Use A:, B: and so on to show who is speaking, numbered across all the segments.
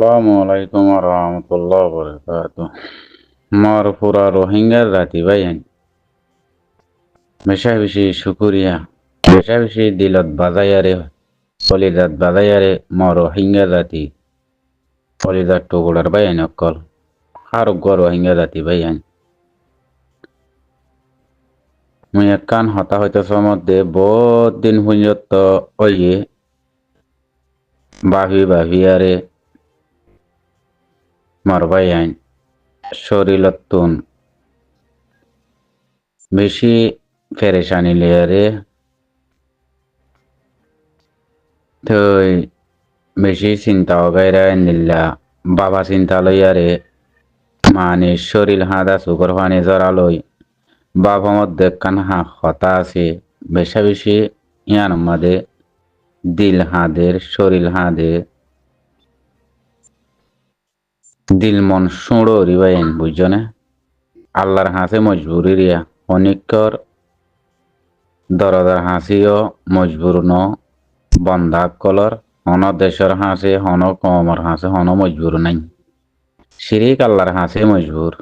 A: আসসালামু আলাইকুম রহমতুল্লাহ বরকাত। মর পুরা রোহিঙ্গার জাতি ভাইয়েন বেশা বেশি শুকুরিয়া, বেশা বেশি দিলত বাজাইয়ারে, কলিজাত বাজাইয়ারে মর রোহিঙ্গা জাতি, কলিজাত টুকুরার ভাইয়েন অকল আরোগ্য রোহিঙ্গা জাতি ভাইয়েন। মুই একখান হতা হইতেছ মধ্যে বহুত দিন পর্যন্ত ওইয়ে বাহিয়ারে মর ভাইয়েন শরীরত তুন বেশি ফেরেশানি লেয়ারে থই বেশি চিন্তা গাইরা নিল্লা বাবা চিন্তা লইয়ারে মানে শরীর হাদা সুগর পানি জড়ালই বাবা মধ্যে কান হতা আছে বেশা বেশি ইয়ান মাদে দিল হাদের শরীর হাদে দিল মন সুড়ো রিবাইন বুঝছনে আল্লাহর হাসে মজবুরি রিয়া অনিকর দরদার হাসিও মজবুর ন বন্ধা কলর হন দেশের হাসে হন কমর হাসে হন মজবুর নাই শিরিক আল্লাহর হাসে মজবুর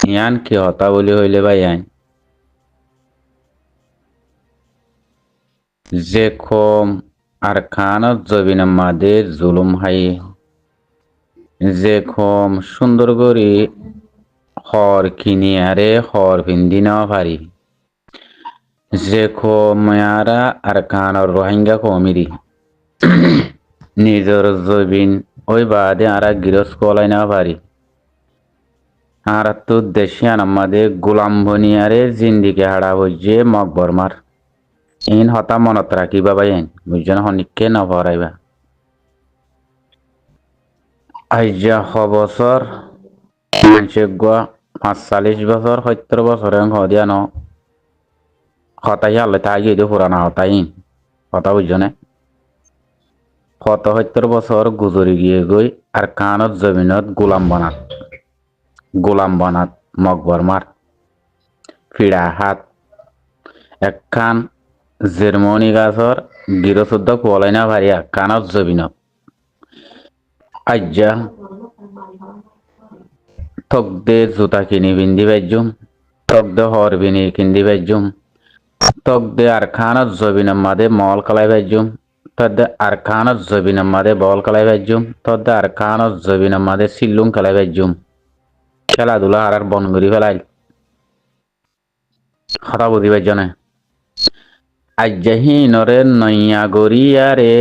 A: ইয়ান কি হতা বলি হইলে ভাইয়ান যে কম আর খানত জবিন মাদে জুলুম হাই যে কম সুন্দর করি হর কিনিয়ারে হর ভিন্দি নেওয়া পারি যে কমারা আর খানর রোহিঙ্গা কমিরি নিজের জবিন ওই বাদে আর গিরস কলাই না পারি আর তো দেশিয়ান আমাদের গোলাম বনিয়ারে জিন্দিকে হাড়া বইজে মকবর মার ইন হতা মনত রাখিবা বাইন বুঝছেন হনিককে না ভরাইবা আইজা বছর মানুষে গোয়া 45 বছর 70 বছর হদিয়া ন হতাই আল্লাহ তাই গিয়ে পুরানা হতাই কথা বুঝছনে 70 বছর গুজরি গিয়ে গই আর কানত জমিনত গোলাম বানাত মকবর মার ফিড়া হাত একখান জেরমনি গাছর গিরশুদ্ধ কুয়ালাই না ভারিয়া কানত জবিনত আজ্জা থক দে জুতা কিনি পিন্ধি বাইজুম থক দে হর বিনি কিন্দি বাইজুম থক দে আর খানত জবিনের মাদে মল কালাই বাইজুম তদ্দে আর খানত জবিনের মাদে বল কালাই বাইজুম তদ্দে আর খানত জবিনের মাদে সিল্লুং কালাই বাইজুম খেলাধুলা আর বন করি ফেলাই কথা বুঝি বাইজনে আজ্জাহিনরে নইয়া গরিয়ারে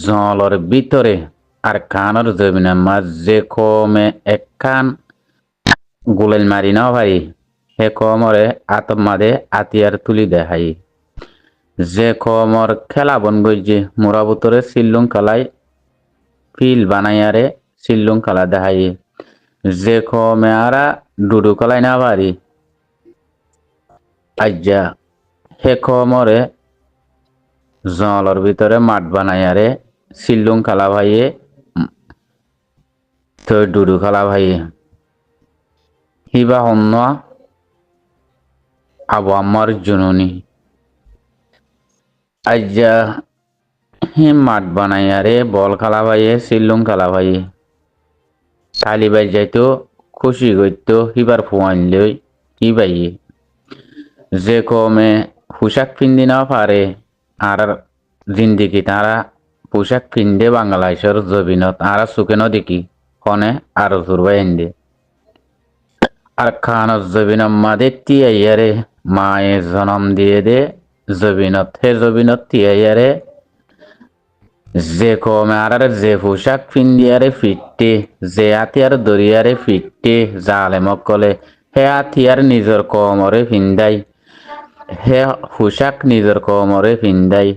A: জলর ভিতরে আর খানর জমিনের মাঝ যে কমে একখান গুলেল মারি না ভাই হে কমরে আতমাদে আতিয়ার তুলি দেখাই যে কমর খেলা বন গইছে মোরা বুতরে সিল্লুং কালাই ফিল বানাইয়ারে সিল্লুং কালা দেখাই যে কমে আরা ডুডু কালাই না পারি আজ্জা হে কমরে জলর ভিতরে মাঠ বানাইয়ারে সিল্লুং খালা ভাইয়ে তো ডুডু খালা ভাইয়ে হিবা হন্য আবু আম্মার জননী আজ্জা হে মাঠ বানাইয়ারে বল খালা ভাইয়ে সিল্লুং খালা ভাইয়ে কালি বাই যাইতো খুশি করতো হিবার ফুয়াইলই হি বাইয়ে যে কমে পোশাক পিন্দি না পারে আর জিন্দিগি তারা পোশাক পিন্দে বাংলাদেশের জবিনত আর চুকে ন দেখি কনে আর জোরবাই হিন্দে আর খানত জবিনত মাদে তিয়াইয়ারে মায়ে জনম দিয়ে দে জবিনত হে জবিনত তিয়াইয়ারে যে কমে আর যে পোশাক পিন্দিয়ারে ফিটতে যে আতিয়ার দরিয়ারে ফিটতে জালে মকলে হে আতিয়ার নিজের কমরে পিন্দাই হে পোশাক নিজের কমরে পিন্দাই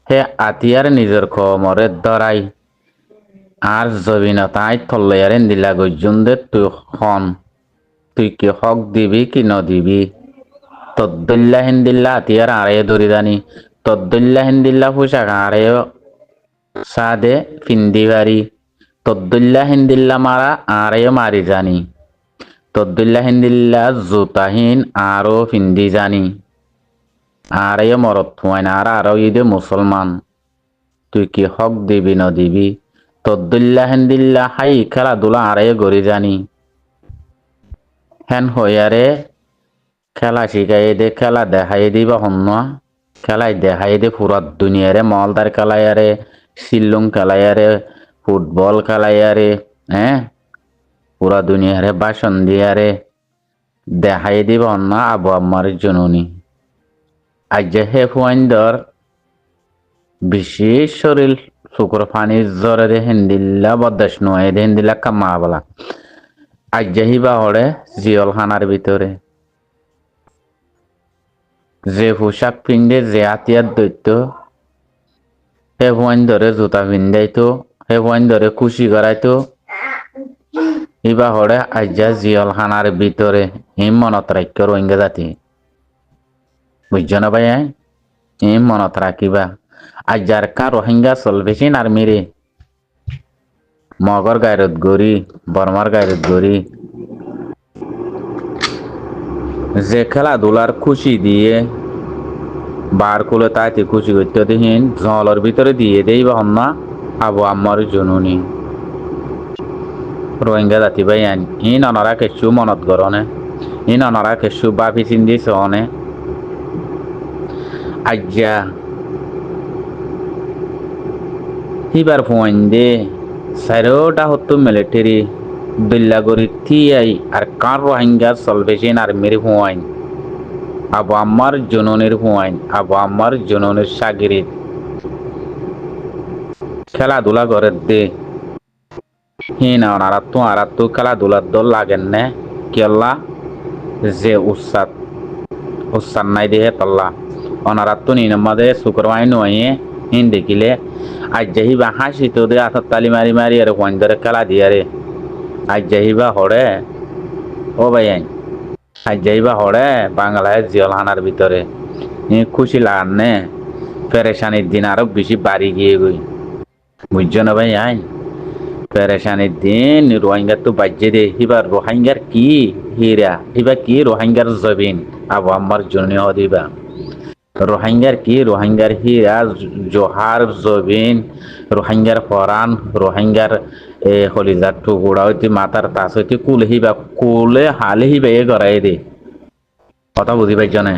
A: হে আতিয়ার নিজের কমরে ধরাই আর জবিনতাই থল্লাইয়ারে দিলা গজুন্দে তুই কি হক দিবি কি নদিবি তদ্দুল্লা হিন্দিল্লা আতিয়ার আড়াইয়ে ধরি দানি তদ্দুল্লা হিন্দিল্লা পোশাক আড়াইয়ে সাদে পিন্দি বাড়ি তদ্দুল্লা হিন্দিল্লা মারা আড়াইয়ে মারি জানি তদ্দুল্লা হিন্দিল্লা জুতাহীন আরো পিন্দি জানি আড়াইয়ে মরত থুয়াইন আর আরো ঈদে মুসলমান তুই কি হক দিবি ন দিবি তদ্দুল্লা হেন্দিল্লা হাই খেলাধুলা আরে গড়ি জানি হেন হইয়ারে খেলা শিখাই দে খেলা দেখাই দিবা হন্য খেলাই দেখাই দে পুরা দুনিয়ারে মলদার খেলাইয়ারে সিল্লুং খেলাইয়ারে ফুটবল খেলাইয়ারে হ্যাঁ পুরা দুনিয়ারে বাসন দিয়ারে দেখাই দিবা হন্য আবু আম্মার জননী আজ হে ফুয়াইন্দর বিশেষ শরীর শুক্র পানির জ্বরে দে হেন্দিল্লা বদাস নয় দে হেন্দিল্লা কামা বলা আজ যাহিবা হরে জিয়ল খানার ভিতরে যে পোশাক পিন্ধে যে হাতিয়ার দৈত্য হে ভুয়াইন ধরে জুতা পিন্ধাইতো হে ভুয়াইন ধরে খুশি করাইতো ইবা হরে আজ্জা জিয়ল খানার ভিতরে হিম মনত রাখ্য রোহিঙ্গা জাতি বুঝছ না ভাই হিম মনত রাখিবা আজ্জার কা রোহিঙ্গা চলবেছি আর্মিরে মগর গায়রত গড়ি বর্মার গায়রত গড়ি যে খেলাধুলার খুশি দিয়ে বার কুলে তাইতে খুশি করতে দিন জলের ভিতরে দিয়ে দেই বা হন্না আবু আম্মার জননী রোহিঙ্গা জাতি ভাই আইন ইন অনরা কেসু মনত গরনে ইন অনরা কেসু বাপি চিন্দি সনে আজ্জা হিবার ফোন দে সাইরোটা হতো মিলিটারি দুল্লাগরি থিয়াই আর কার রোহিঙ্গা সলভেশন আর্মির ফোয়াইন আবু আম্মার জননের ফোয়াইন আবু আম্মার জননের সাগিরিত খেলাধুলা করে দে হিনা আরাত্তু খেলাধুলার দল লাগেন নে কেল্লা যে উৎসাদ নাই দেহে তল্লা অনারাত্তু নিনমাদে শুক্রবাই নয় হিন দেখিলে আজ যাহিবা হাসি তো দে আসার তালি মারি মারি আর কোন ধরে খেলা দিয়ে রে আজ যাহিবা হরে ও ভাই আজ যাইবা হরে বাংলায় জিয়ল হানার ভিতরে খুশি লাগান নে পেরেশানির দিন আরো বেশি বাড়ি গিয়ে গই বুঝছো না ভাই পেরেশানির দিন রোহিঙ্গার তো বাজ্যে দে এবার রোহিঙ্গার কি হীরা এবার কি রোহিঙ্গার জবিন আবু আম্মার জন্য দিবা রোহিঙ্গার কি রোহিঙ্গার হীরা জোহার জবিন রোহিঙ্গার ফরান রোহিঙ্গার হলিজার টুকুরা হইতে মাথার তাস হইতে কুলে হালে হিবা এ গড়াই দে কথা বুঝি পাইছ না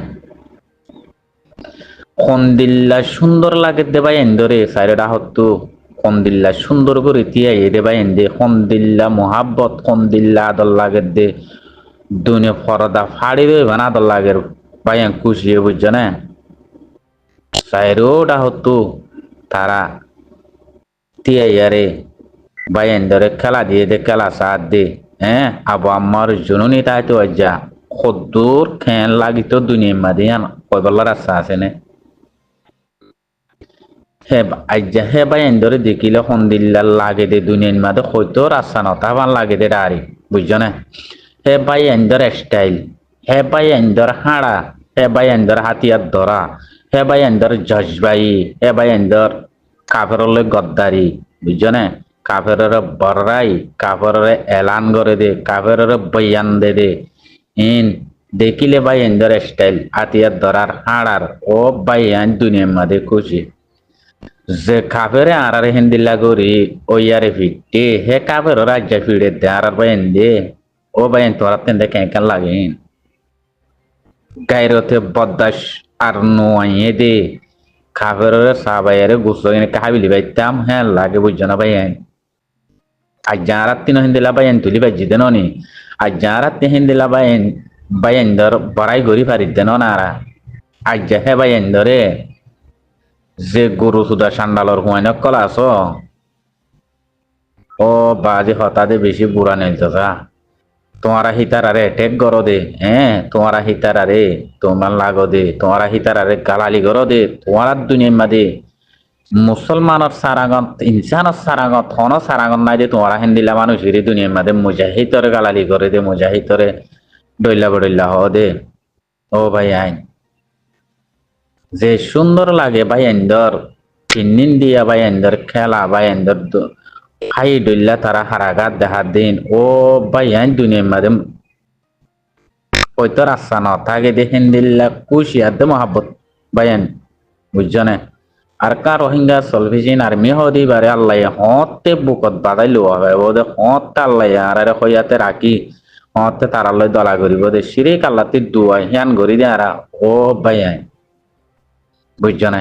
A: কন্দিল্লা সুন্দর লাগে দেবা এন্দরে সাইরেডা হতো কন্দিল্লা সুন্দর করে তিয়াই দেবা এন্দে কন্দিল্লা মোহাব্বত কন্দিল্লা আদল লাগে দে দুনিয়া ফরদা ফাড়ি দে বানা আদল লাগে ভাই খুশি বুঝছ না সাইরোডা হতো তারা তিয়াই আরে ভাই এন্দরে খেলা দিয়ে দে খেলা সাথ দে হ্যাঁ আবু আম্মার জননী তাই তো আজ্জা খদ্দুর খেন লাগিত দুনিয়ার মাঝে কয়বল্লা রাস্তা আছে নে হে আজ্জা হে ভাই এন্দরে দেখিলে সন্দিল্লা লাগে দে দুনিয়ার মাঝে হয়তো রাস্তা নতা ভাল লাগে দে ডারি বুঝছ না হে ভাই এন্দর স্টাইল হে ভাই এন্দর হাড়া হে ভাই এন্দর হাতিয়ার ধরা হে ভাই এন্দর জজবাই হে ভাই এন্দর কাফেরলে গদ্দারি বুঝছ না কাফেরের বড়রাই কাফেরের এলান করে দে কাফেরের বয়ান দে ইন দেখিলে ভাই এন্দর স্টাইল হাতিয়ার ধরার হাড়ার ও ভাই আন দুনিয়ার মাঝে খুশি যে কাফেরে আর হিন্দিল্লা করি ওইয়ারে ফিটে হে কাফের রাজ্য ফিরে দে আর ভাই দে ও ভাই তোরা তেন দেখে কেন লাগে গাইরতে বদাস আর নোয়াইয়ে দে কাফের সাবাইয়ারে গুছো কাহাবিলি বাইতাম হ্যাঁ লাগে বুঝছো না ভাই আজ যারাত তিন হিন্দিলা বাইন তুলি বাজি দেন নি আজ যারাত হিন্দিলা বাইন ধর বড়াই গড়ি ফারিত দেন নারা আজ যা হে বাইন ধরে যে গরু সুদা সান্ডালর হুয়াইন কলা আস ও বাজে হতাদে বেশি বুড়া নেলতা তোমারা হিতারারে টেক গরো দে হ্যাঁ তোমারা হিতারারে তোমার লাগো দে তোমারা হিতারারে গালালি গরো দে তোমার দুনিয়ার মাঝে মুসলমানের সারাগত ইনসানের সারাগত হন সারাগত নাই দে তোমারা হিন্দিলা মানুষের দুনিয়ার মাঝে মুজাহিদরে গালালি করে দে মুজাহিদরে ডইলা বডইলা হ দে ও ভাই আইন যে সুন্দর লাগে ভাই এন্দর তিন দিয়া ভাই এন্দর খেলা ভাই এন্দর হাই ডইলা তারা হারাগাত দেখা দিন ও ভাই আইন দুনিয়ার মাঝে হয়তো রাস্তা ন থাকে দে হিন্দিল্লা খুশি আর দে মহাব্বত ভাই বুঝছো না আর কা রোহিঙ্গা সলভিজিন আর্মি হদি বারে আল্লাহ হতে বুকত বাদাই লোয়া হবে ওদের হতে আল্লাহ আর হইয়াতে রাখি হতে তারালয় দলা করিব দে শিরিক আল্লাহ দুয়াই হিয়ান গরি দে আর ও ভাই বুঝছ না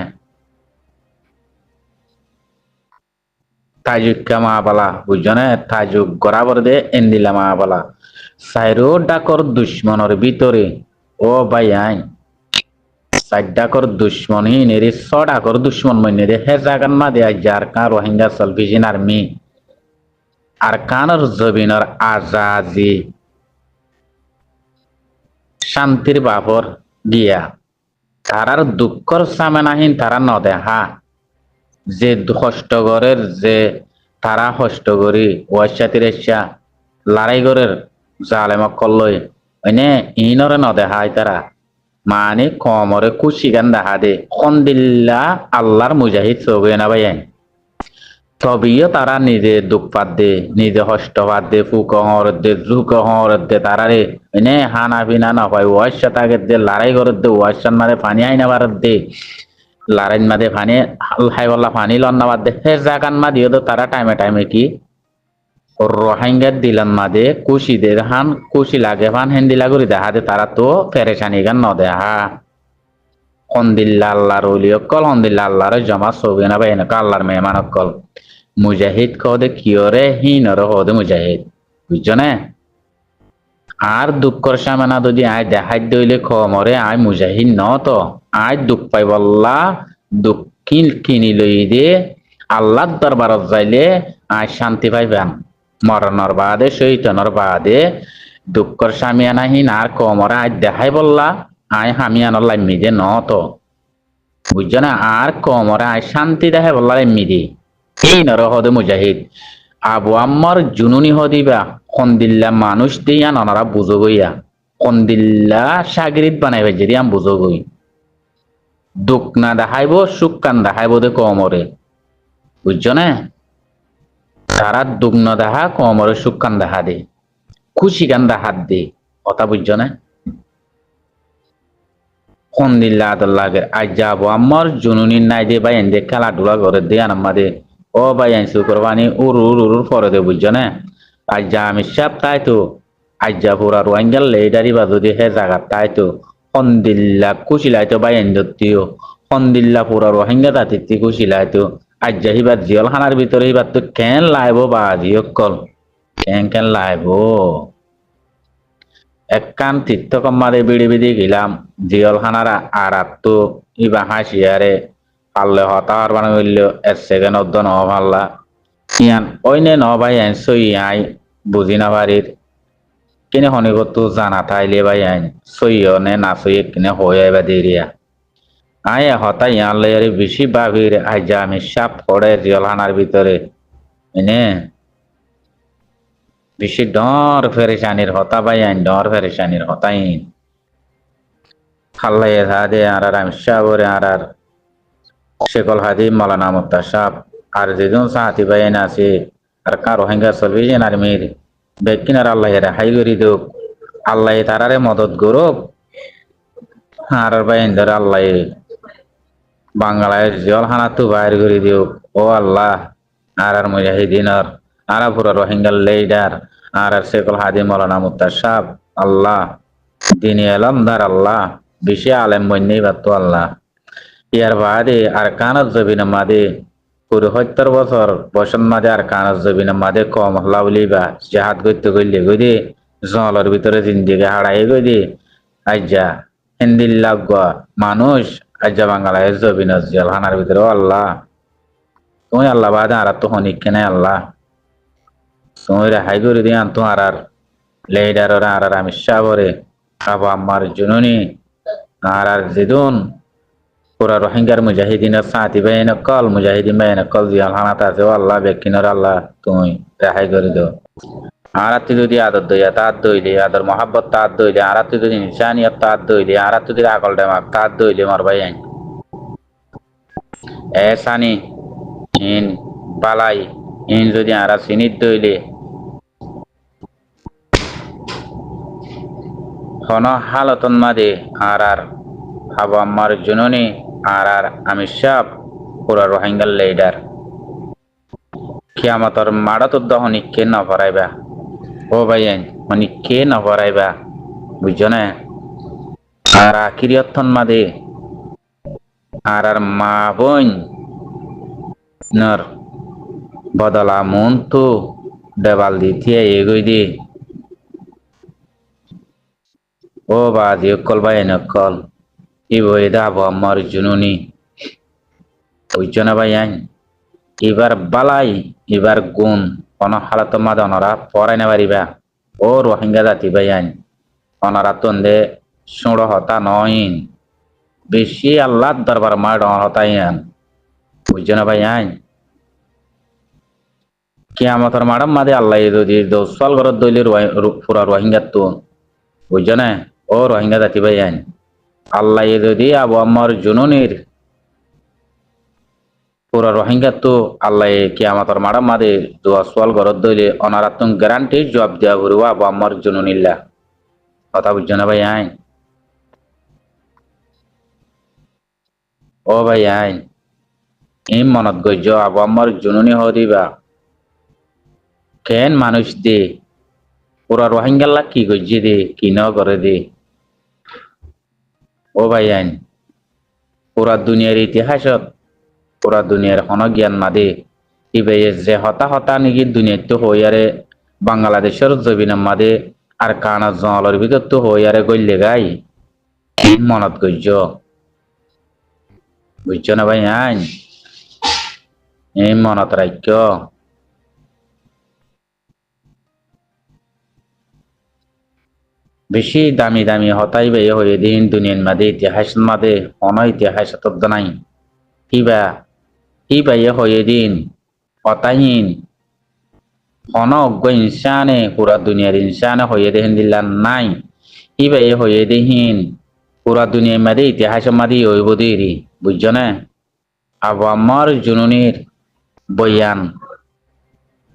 A: তাজুক মা বালা বুঝছ না তাজুক গড়াবর দে এন্দিলা মা বালা সাইরো ডাকর দুশ্মনের ভিতরে ও ভাই সাইডাকর দুশ্মন হি নেরি সডাকর দুশ্মন মনে দে হে জাগান মা দে যার কান রোহিঙ্গা সলভিজিন আর্মি আর কানর জবিনর আজাজি শান্তির বাপর গিয়া তারার দুঃখর সামেনাহীন তারা নদেহা যে হষ্টগরের যে তারা হষ্টগরি ওয়াইসাতির এসা লড়াইগরের জালেমক করলই এনে ইনরে নদেহাই তারা মানে কমরে খুশি গান দেখা দে খন্দিল্লা আল্লাহর মুজাহিদ সবে না ভাই তবেও তারা নিজে দুঃখ পাত দে নিজে হষ্ট পাত দে ফুক হর দে জুক হর দে তারারে এনে হানা বিনা না হয় ওয়াইসা তাকে দে লড়াই করে দে ওয়াইসার মাঝে পানি আইনা বারত দে লড়াইন মাঝে পানি হাইওয়ালা পানি লন্না বাদ দে হে জাগান মা দিও তো তারা টাইমে টাইমে কি রোহিঙ্গার দিলান মাঝে কুশি দে হান কুশি লাগে ফান হেন্দিলা করি দেখা দে তারা তো ফেরেশানি গান ন দেখা হন্দিল্লা আল্লাহর ওলি অকল হন্দিল্লা আল্লাহর জমা ছবি না ভাই এনেকা আল্লাহর মেহমান অকল মুজাহিদ কদে কিয়রে হিনরে হদে মুজাহিদ বুঝছো না আর দুঃখর সামানা যদি আয় দেখাই দইলে খমরে আয় মুজাহিদ ন তো আয় দুঃখ পাই বল্লা দুঃখ কিনি লই দে আল্লাহর দরবারত যাইলে আয় শান্তি পাইবান মরণর বাদে শৈতনর বাদে দুঃখর সামিয়ানাহীন আর কমরে আয় দেখাই বললা আয় হামিয়ানর লাইমি দে ন তো বুঝছো না আর কমরে আয় শান্তি দেখাই বললা লাইমি দি এই নর হদে মুজাহিদ আবু আম্মার জুনুনি হদিবা খন্দিল্লা মানুষ দিয়া ননারা বুঝো গইয়া খন্দিল্লা সাগরিত বানাইবে যদি আম বুঝো গই দুঃখ না দেখাইব সুখ কান দেখাইব দে কমরে বুঝছো না তারা দুঃখ না দেখা কমরে সুখ কান দেখা দে খুশি গান দেখাত দে কথা বুঝছো না খন্দিল্লা আদর লাগে আজ যাবো আমার জুনুনি নাই দে ভাই এনে খেলাধুলা করে দে আনাম্মা দে ও ভাই আইসু করবানি উরুর পরে দে বুঝছো না আজ যা আমি সাপ তাই তো আজ যা পুরা রোহিঙ্গাল লেডারি বা যদি হে জায়গা তাই তো খন্দিল্লা খুশি লাইতো ভাই এন ধরতিও খন্দিল্লা পুরা রোহিঙ্গা তাতিত্তি খুশি লাইতো আজ যা হিবার জিয়ল খানার ভিতরে হিবার তো কেন লাইব বা জিয়ক কল কেন লাইব একখান তীর্থকম্মারে বিড়ি বিড়ি গেলাম জিয়ল খানার আর তো ইবা হাসিয়ারে পারলে হতার বানা হইল এক সেকেন্ড অর্ধ ন পারলা ইয়ান অইনে ন ভাই আইন সই আই বুঝি না বাড়ির কিনে হনিগত জানা থাইলে ভাই আইন সইও নে না সই কিনে হয়ে আইবা দেরিয়া আয় হতা ইয়ান লয়ারে বেশি বাবির আই যা আমি সাপ পড়ে জিয়ল খানার ভিতরে এনে বেশি ডর ফেরেশানির হতা ভাই আইন ডর ফেরেশানির হতাইন হাল্লাই দে আর আমি সাবরে আর শেখল হাদি মৌলানা মুত্তাসাব আর যেজন সাহাতি বাইন আছে আর কার রোহিঙ্গা সলভিজেন আর্মির বেকিনার আল্লাহ রেহাই করি দোক আল্লাহ তারারে মদত গরব আর বাইন ধরে আল্লাহ বাংলায় জল হানাতু বাইর করে দিও ও আল্লাহ আর মুজাহিদিনর আর পুরো রোহিঙ্গার লিডার আর শেখল হাদি মৌলানা মুত্তাসাব আল্লাহ দিনী এলমদার আল্লাহ বেশি আলেম বন্যই বাতো আল্লাহ ইয়ার বাদে আর কানত জবিন মাদে পুরো ৭০ বছর বসন মাদে আর কানত জবিন মাদে কম হলাউলি বা জাহাদ করতে গইলে গই জলের ভিতরে জিন্দিগি হারাই গই দে আজ্জা হিন্দিল্লা মানুষ আজ্জা বাংলাদেশ জবিন জেলখানার ভিতরে আল্লাহ তুমি আল্লাহ বাদে আর তো হনিক কেনে আল্লাহ তুমি রেহাই করে দিয়ে আনতো আর লেডার আর আমি সাবরে আবু আম্মার জুনুনি আর যেদুন পুরা রোহিঙ্গার মুজাহিদিনের সাথী বাইন কল মুজাহিদিন বাইন কল জিয়াল হানাত আছে আল্লাহ বেকিনর আল্লাহ তুমি রেহাই করে দাও আর যদি আদর দইয়া তার দইলে আদর মহাব্বত তার দইলে আর যদি নিশানিয়ত তার দইলে আর যদি আকল ডেমাক তার দইলে মার ভাই আইন এসানি ইন বালাই ইন যদি আর সিনিত দইলে হন হালতন মাদে আর আবু আম্মার জুনুনি আর আমি সাপ পুরা রোহিঙ্গার লিডার কিয়ামতর মাড়া তো হনিকে নভরাইবা ও ভাইয়েন হনিকে নভরাইবা বুঝছো না আর আখিরিয়তন মাদে আর মা বোন নর বদলা মন তো দেবাল দিথিয়া এগোই দি ও বাজি অকল ভাইয়েন অকল ই বই দাবো আমার জুনুনি বুঝছো না ভাইয়ান এবার বালাই এবার গুণ কোন হালত মাদ অনরা পড়াই না পারিবা ও রোহিঙ্গা জাতি ভাইয়ান অনরা তন্দে সুড় হতা নইন বেশি আল্লাহ দরবার মার হতাইন বুঝছো না ভাইয়ান কিয়ামতর মারাম মাদে আল্লাহ যদি দোসল ঘর দইলে পুরা রোহিঙ্গা তো বুঝছো না ও রোহিঙ্গা জাতি ভাইয়ান আল্লাহ যদি আবু আমার জুনুনির পুরা রোহিঙ্গা তো আল্লাহ কিয়ামতর মারাম মাদে দোসল ঘর দইলে অনারাতুন গ্যারান্টি জবাব দেওয়া ঘুরবা আবু আমার জুনুনিল্লা কথা বুঝছো না ভাইয়ান ও ভাইয়ান এই মনত গজ্য আবু আমার জুনুনি হদিবা কেন মানুষ দে পুরা রোহিঙ্গাল্লা কি গজ্জি দে কি ন করে দে ও ভাইয়ান পুরা দুনিয়ার ইতিহাসত পুরা দুনিয়ার হন জ্ঞান মাদে ইবে যে হতা হতা নাকি দুনিয়ার তো হইয়ারে বাংলাদেশের জবিনের মাদে আর কানা জলের ভিতর তো হইয়ারে গল্লে গাই মনত গজ্য বুঝছো না ভাইয়ান এই মনত রাখ্য বেশি দামি দামি হতাই বে হয়ে দিন দুনিয়ার মাদে ইতিহাস মাদে অন ইতিহাস তদ্দ নাই কিবা কিবা হয়ে দিন হতাহীন অন অজ্ঞ ইনসানে পুরা দুনিয়ার ইনসানে হয়ে দেহেন দিল্লা নাই কিবা হয়ে দেহীন পুরা দুনিয়ার মাদে ইতিহাস মাদে হইব দেরি বুঝছো না আবু আমার জুনুনির বয়ান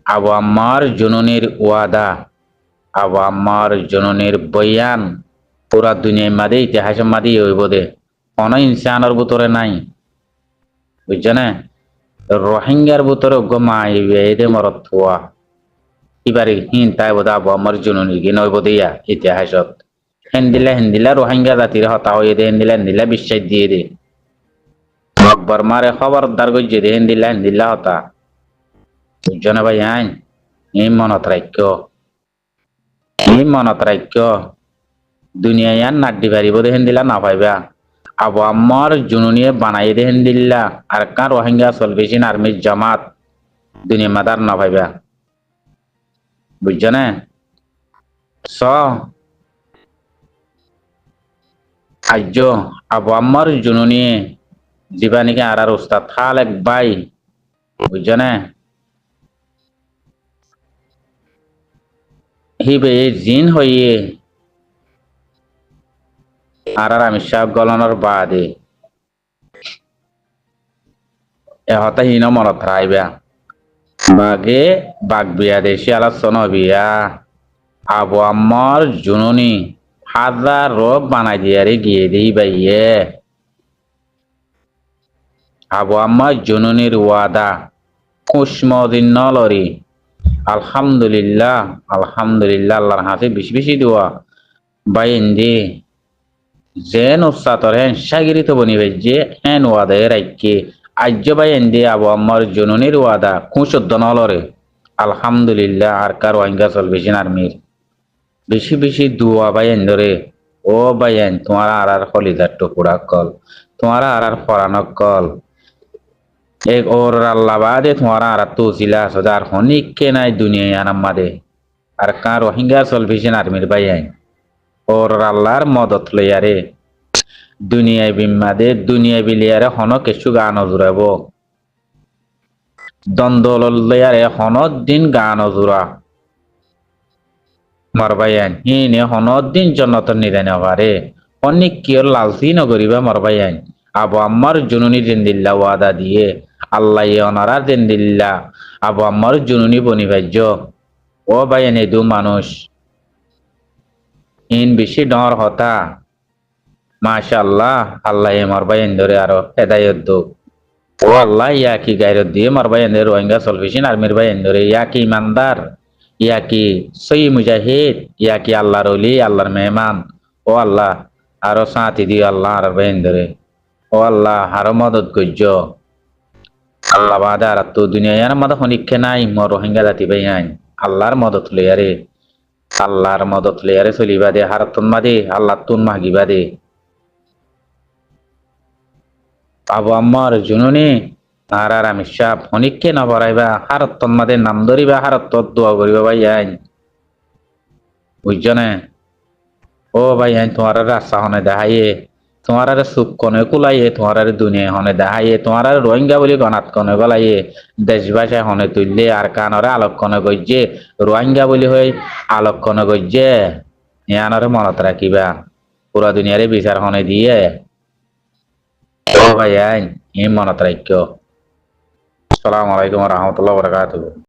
A: আবু আমার জুনুনির ওয়াদা আবু আমার জননীর বয়ান পুরা দুনিয়ার মাদে ইতিহাস মাদে হইব দে কোন ইনসানের ভিতরে নাই বুঝছো না রোহিঙ্গার ভিতরে মাইবে মরত হওয়া এবারে হিন তাই বোধ আবু আমার জননীর কি নইব দিয়া ইতিহাসত হেন্দিলা রোহিঙ্গা জাতির হতা হয়ে দে হেন্দিলা বিশ্বাস দিয়ে দে আকবর মারে খবরদার গজ্জে দে হেন্দিলা হতা বুঝছো না ভাই আইন এই মনত রাখ্য এই মনত রাখ্য দুনিয়ায় আর নাড্ডি পারিব দেখেন দিলা না পাইবা আবু আম্মার জুনুনিয়ে বানাই দেখেন দিল্লা আর কার রোহিঙ্গা সলভেশন আর্মির জামাত দুনিয়া মাদার না পাইবা বুঝছো না স আজ আবু আম্মার জুনুনিয়ে জীবানিকে আর উস্তাদ খালেক ভাই বুঝছো না হিবে জিন হইয়ে আর আমি সাহ গলনের বাদে এহতা হিন মনত রাইবা বাগে বাগ বিয়া দেশি আলোচন বিয়া আবু আম্মার জুনুনি হাজার রোগ বানাই দিয়ারে গিয়ে দিই বাইয়ে আবু আম্মার জুনুনির ওয়াদা কুসমদিন নলরি আলহামদুলিল্লাহ আল্লাহর হাতে বেশি বেশি দোয়া বাইন্দি যেন উস্তাতর হেন সাগিরিত বনি যে হেন ওয়াদা রাইকে আজ্য বাইন্দি আবু আম্মার জননীর ওয়াদা কুশদ্দ নলরে আলহামদুলিল্লাহ আর কার ওয়াইঙ্গা চলবেছি আর্মির বেশি বেশি দোয়া বাইন্দরে ও বাইন তোমার আর হলিদার টুকুরা কল তোমার আর ফরানক কল এক ওর আল্লাহ বাদে তোমার আর তো ছিলা সদার হনিকে নাই দুনিয়ায় আনাম্মাদে আর কার রোহিঙ্গা সলভেশন আর্মির বাইয়াই ওর আল্লাহর মদত লইয়ারে দুনিয়ায় বিম্মাদে দুনিয়ায় বিলিয়ারে হন কিছু গান জুড়াব দ্বন্দ্ব লইয়ারে হনত দিন গান জুড়া মরবাইয়ান হিনে হনত দিন জন্নত নিদানে পারে অনেক কিয়র লালচি নগরিবা মরবাইয়ান আবু আম্মার জুনুনি জিন্দিল্লা ওয়াদা দিয়ে আল্লাহ অনারা জিন্দিল্লা আবু আম্মার জুনুনি বনিবাজ্য ও বাইয়ান এদু মানুষ ইন বেশি ডর হতা মাশাআল্লাহ আল্লাহ মরবাইয়ান ধরে আরো হেদায়ত দো ও আল্লাহ ইয়া কি গাইরত দিয়ে মারবা এনে রোহিঙ্গা সলভেশন আর্মির ভাই এন্দরে ইয়া কি ইমানদার ইয়া কি সই মুজাহিদ ইয়া কি আল্লাহর অলি আল্লাহর মেহমান ও আল্লাহ আরো সাথী দিও আল্লাহ আর ভাই এন্দরে ও আল্লাহ আরো মদত করছ আল্লাহ বাদে আর তো দুনিয়ার মধ্যে হনিক্ষে নাই মর রোহিঙ্গা জাতি ভাই আইন আল্লাহর মদত লইয়ারে আল্লাহর মদত লইয়ারে চলিবা দে হারতন মাদে আল্লাহ তুন মাগিবা দে আবু আম্মার জুনুনি আর আমি সাপ অনেককে না পড়াইবা হারত তন্মাদের নাম ধরিবা হারত দোয়া করিবা ভাই আইন বুঝছো না ও ভাই আইন তোমার রাস্তা হনে দেখাইয়ে তোমার সুখ কনে কুলাইয়ে তোমার দুনিয়া হনে দেখাইয়ে তোমার রোহিঙ্গা বলি গনাত কনে গলাইয়ে দেশ ভাষায় হনে তুললে আর কানরে আলোক কনে গজ্জে রোহিঙ্গা বলি হই আলোক কনে গজ্জে ইয়ানরে মনত রাখিবা পুরা দুনিয়ারে বিচার হনে দিয়ে ও ভাই আইন ই মনত রাখিও আসসালামু আলাইকুম ওয়া রাহমাতুল্লাহি ওয়া বারাকাতুহু